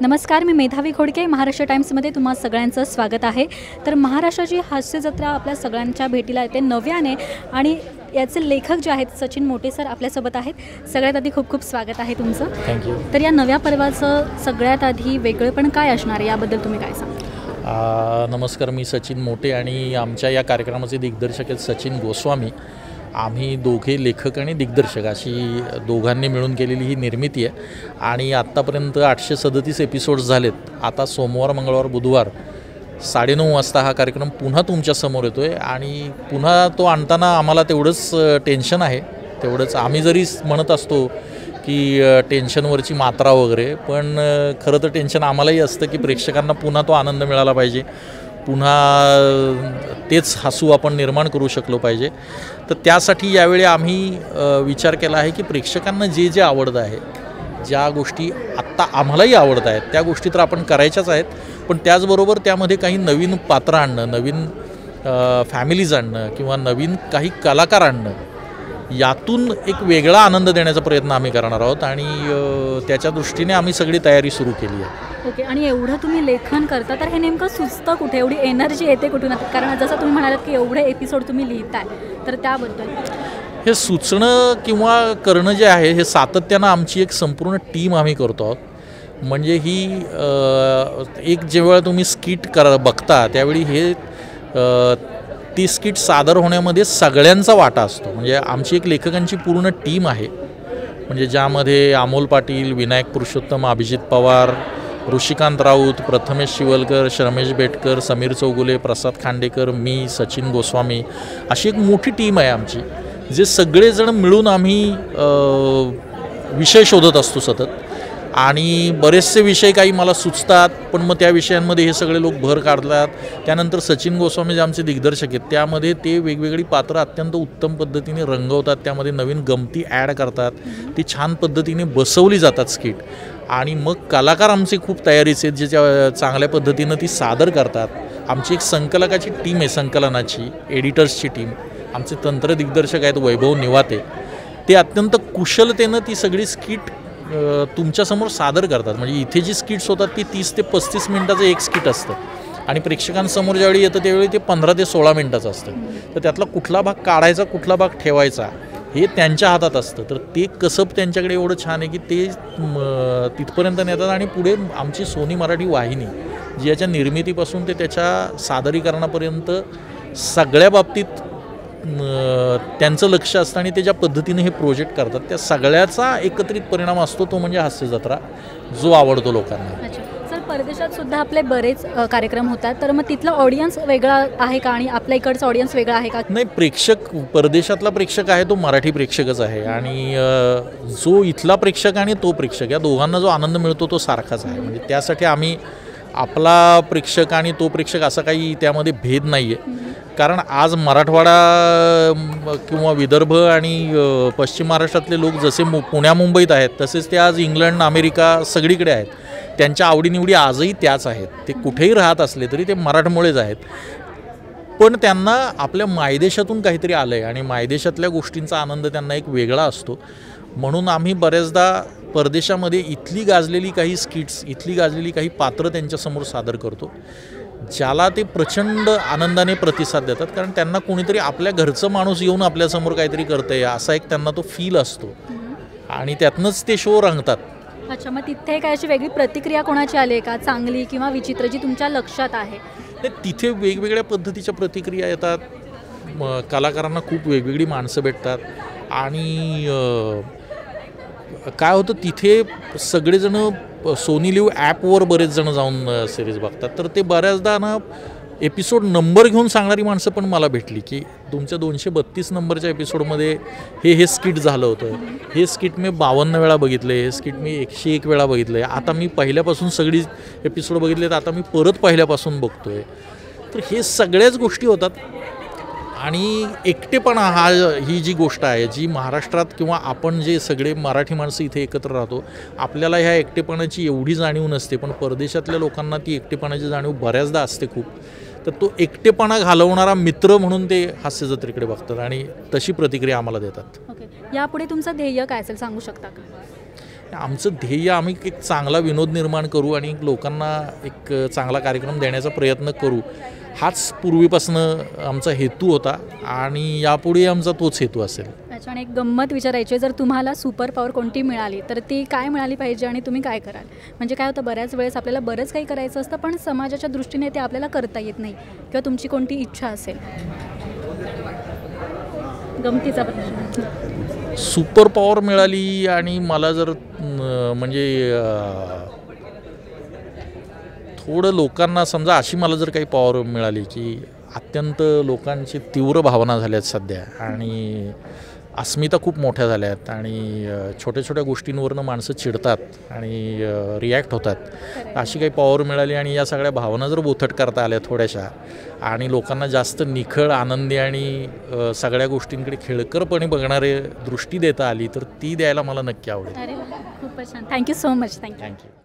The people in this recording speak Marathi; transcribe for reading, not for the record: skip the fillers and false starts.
नमस्कार, मी मेधावी खोडके. महाराष्ट्र टाइम्समध्ये तुम्हा सगळ्यांचं स्वागत आहे. तर महाराष्ट्राची हास्य जत्रा आपल्या सगळ्यांच्या भेटीला येते नव्याने आणि याचे लेखक जे आहेत सचिन मोटे सर आपल्यासोबत आहेत. सगळ्यात आधी खूप खूप स्वागत आहे तुमचं. थँक्यू. तर या नव्या पर्वाचं सगळ्यात आधी वेगळेपण काय असणार आहे याबद्दल तुम्ही काय सांगा? नमस्कार, मी सचिन मोटे आणि आमच्या या कार्यक्रमाचे दिग्दर्शक आहेत सचिन गोस्वामी. आम्ही दोघे लेखक आणि दिग्दर्शक अशी दोघांनी मिळून केलेली ही निर्मिती आहे आणि आत्तापर्यंत 837 एपिसोड्स झालेत. आता सोमवार, मंगळवार, बुधवार 9:30 वाजता हा कार्यक्रम पुन्हा तुमच्यासमोर येतो आहे आणि पुन्हा तो आणताना आम्हाला तेवढंच टेन्शन आहे. तेवढंच आम्ही जरी म्हणत असतो की टेन्शनवरची मात्रा वगैरे, पण खरं तर टेन्शन आम्हालाही असतं की प्रेक्षकांना पुन्हा तो आनंद मिळाला पाहिजे, पुन्हा तेच हसू आपण निर्माण करू शकलो पाहिजे. तर त्यासाठी यावेळी आम्ही विचार केला आहे की प्रेक्षकांना जे जे आवडतं आहे, ज्या गोष्टी आत्ता आम्हालाही आवडत आहेत त्या गोष्टी तर आपण करायच्याच आहेत, पण त्याचबरोबर त्यामध्ये काही नवीन पात्र आणणं, नवीन फॅमिलीज आणणं किंवा नवीन काही कलाकार आणणं, यातून एक वेगळा आनंद देण्याचा प्रयत्न आम्ही करणार आहोत आणि त्याच्या दृष्टीने आम्ही सगळी तयारी सुरू केली आहे. ओके. आणि एवढं तुम्ही लेखन करता तर हे नेमकं सुचतं कुठे, एवढी एनर्जी येते कुठून? कारण जसं तुम्ही म्हणालात की एवढे एपिसोड तुम्ही लिहिताय, तर त्याबद्दल हे सुचणं किंवा करणं जे आहे हे सातत्यानं आमची एक संपूर्ण टीम आम्ही करतो आहोत. म्हणजे ही एक जेव्हा तुम्ही स्किट बघता त्यावेळी हे ती स्किट सादर होण्यामध्ये सगळ्यांचा वाटा असतो. म्हणजे आमची एक लेखकांची पूर्ण टीम आहे, म्हणजे ज्यामध्ये अमोल पाटील, विनायक पुरुषोत्तम, अभिजित पवार, ऋषिकांत राऊत, प्रथमेश शिवलकर, श्रमेश बेटकर, समीर चौगुले, प्रसाद खांडेकर, मी, सचिन गोस्वामी अशी एक मोठी टीम आहे आमची, जे सगळेजण मिळून आम्ही विषय शोधत असतो सतत. आणि बरेचसे विषय काही मला सुचतात, पण मग त्या विषयांमध्ये हे सगळे लोक भर काढतात. त्यानंतर सचिन गोस्वामी जे आमचे दिग्दर्शक आहेत त्यामध्ये ते वेगवेगळी पात्रं अत्यंत उत्तम पद्धतीने रंगवतात, त्यामध्ये नवीन गमती ॲड करतात, ती छान पद्धतीने बसवली जातात स्किट. आणि मग कलाकार आमचे खूप तयारीचे आहेत जे चांगल्या पद्धतीनं ती सादर करतात. आमची एक संकलकाची टीम आहे, संकलनाची एडिटर्सची टीम. आमचे तंत्र दिग्दर्शक आहेत वैभव निवाते, ते अत्यंत कुशलतेनं ती सगळी स्किट तुमच्यासमोर सादर करतात. म्हणजे इथे जी स्किट्स होतात ती 30 ते 35 मिनटाचं एक स्किट असतं आणि प्रेक्षकांसमोर ज्यावेळी येतं त्यावेळी ते 15 ते 16 मिनटाचं असतं. तर त्यातला कुठला भाग काढायचा, कुठला भाग ठेवायचा हे त्यांच्या हातात असतं. तर ते कसब त्यांच्याकडे एवढं छान आहे की ते तिथपर्यंत नेतात आणि पुढे आमची सोनी मराठी वाहिनी जी याच्या निर्मितीपासून ते त्याच्या सादरीकरणापर्यंत सगळ्या बाबतीत त्यांचं लक्ष असतं आणि ते ज्या पद्धतीने हे प्रोजेक्ट करतात त्या सगळ्याचा एकत्रित परिणाम असतो, तो म्हणजे हास्य जत्रा, जो आवडतो लोकांना. अच्छा सर, परदेशात सुद्धा आपले बरेच कार्यक्रम होतात, तर मग तिथला ऑडियन्स वेगळा आहे का आणि आपल्या इकडचा ऑडियन्स वेगळा आहे का? नाही, प्रेक्षक परदेशातला प्रेक्षक आहे तो मराठी प्रेक्षकच आहे आणि जो इथला प्रेक्षक आणि तो प्रेक्षक या दोघांना जो आनंद मिळतो तो सारखाच आहे. म्हणजे त्यासाठी आम्ही आपला प्रेक्षक आणि तो प्रेक्षक असा काही त्यामध्ये भेद नाही आहे. कारण आज मराठवाडा किंवा विदर्भ आणि पश्चिम महाराष्ट्रातले लोक जसे पुण्या मुंबईत आहेत तसेच ते आज इंग्लंड, अमेरिका सगळीकडे आहेत. त्यांच्या आवडीनिवडी आजही त्याच आहेत. ते कुठेही राहत असले तरी ते मराठमोळेच आहेत, पण त्यांना आपल्या मायदेशातून काहीतरी आलं आहे आणि मायदेशातल्या गोष्टींचा आनंद त्यांना एक वेगळा असतो. म्हणून आम्ही बऱ्याचदा परदेशामध्ये इथली गाजलेली काही स्किट्स, इथली गाजलेली काही पात्रं त्यांच्यासमोर सादर करतो, ज्याला ते प्रचंड आनंदाने प्रतिसाद देतात. कारण त्यांना कोणीतरी आपल्या घरचं माणूस येऊन आपल्यासमोर काहीतरी करतं आहे असा एक त्यांना तो फील असतो आणि त्यातनंच ते शो रंगतात. अच्छा, मग तिथे काय अशी वेगळी प्रतिक्रिया कोणाची आली आहे का, चांगली किंवा विचित्र, जी तुमच्या लक्षात आहे? तिथे वेगवेगळ्या पद्धतीच्या प्रतिक्रिया येतात. कलाकारांना खूप वेगवेगळी माणसं भेटतात आणि काय होतं तिथे सगळेजण सोनी लिव्ह ॲपवर बरेच जण जाऊन सिरीज बघतात. तर ते बऱ्याचदा ना एपिसोड नंबर घेऊन सांगणारी माणसं पण मला भेटली की तुमच्या 232 नंबरच्या एपिसोडमध्ये हे स्किट झालं होतं, हे स्किट मी 52 वेळा बघितलं, हे स्किट मी 101 वेळा बघितलं आहे, आता मी पहिल्यापासून सगळी एपिसोड बघितले तर आता मी परत पहिल्यापासून बघतो आहे. तर हे सगळ्याच गोष्टी होतात आणि एकटेपणा ही जी गोष्ट आहे जी महाराष्ट्रात किंवा आपण जे सगळे मराठी माणसं इथे एकत्र राहतो आपल्याला ह्या एकटेपणाची एवढी जाणीव नसते, पण परदेशातल्या लोकांना ती एकटेपणाची जाणीव बऱ्याचदा असते खूप. तर तो एकटेपणा घालवणारा मित्र म्हणून ते हास्य जत्रेकडे बघतात आणि तशी प्रतिक्रिया आम्हाला देतात. ओके, यापुढे तुमचं ध्येय काय असेल सांगू शकता का? आमचं ध्येय आम्ही एक चांगला विनोद निर्माण करू आणि लोकांना एक चांगला कार्यक्रम देण्याचा प्रयत्न करू, हाच पूर्वीपासून आमचा हेतू होता आणि यापुढे आमचा तोच हेतू असेल. अच्छा, आणि एक गंमत विचारायची आहे, जर तुम्हाला सुपर पॉवर कोणती मिळाली तर ती काय मिळाली पाहिजे आणि तुम्ही काय कराल? म्हणजे काय होतं, बऱ्याच वेळेस आपल्याला बरंच काही करायचं असतं पण समाजाच्या दृष्टीने ते आपल्याला करता येत नाही किंवा तुमची कोणती इच्छा असेल. गमतीचा प्रश्न. सुपर पॉवर मिळाली आणि मला जर म्हणजे थोडं लोकांना समजा अशी मला जर काही पॉवर मिळाली की अत्यंत लोकांची तीव्र भावना झाल्यात सध्या आणि अस्मिता खूप मोठ्या झाल्यात आणि छोट्या छोट्या गोष्टींवरनं माणसं चिडतात आणि रिॲक्ट होतात, अशी काही पॉवर मिळाली आणि या सगळ्या भावना जर बोथट करता आल्या थोड्याशा आणि लोकांना जास्त निखळ, आनंदी आणि सगळ्या गोष्टींकडे खेळकरपणे बघणारे दृष्टी देता आली तर ती द्यायला मला नक्की आवडेल. अरे वा, खूपच छान. Thank you so much. Thank you. Thank you.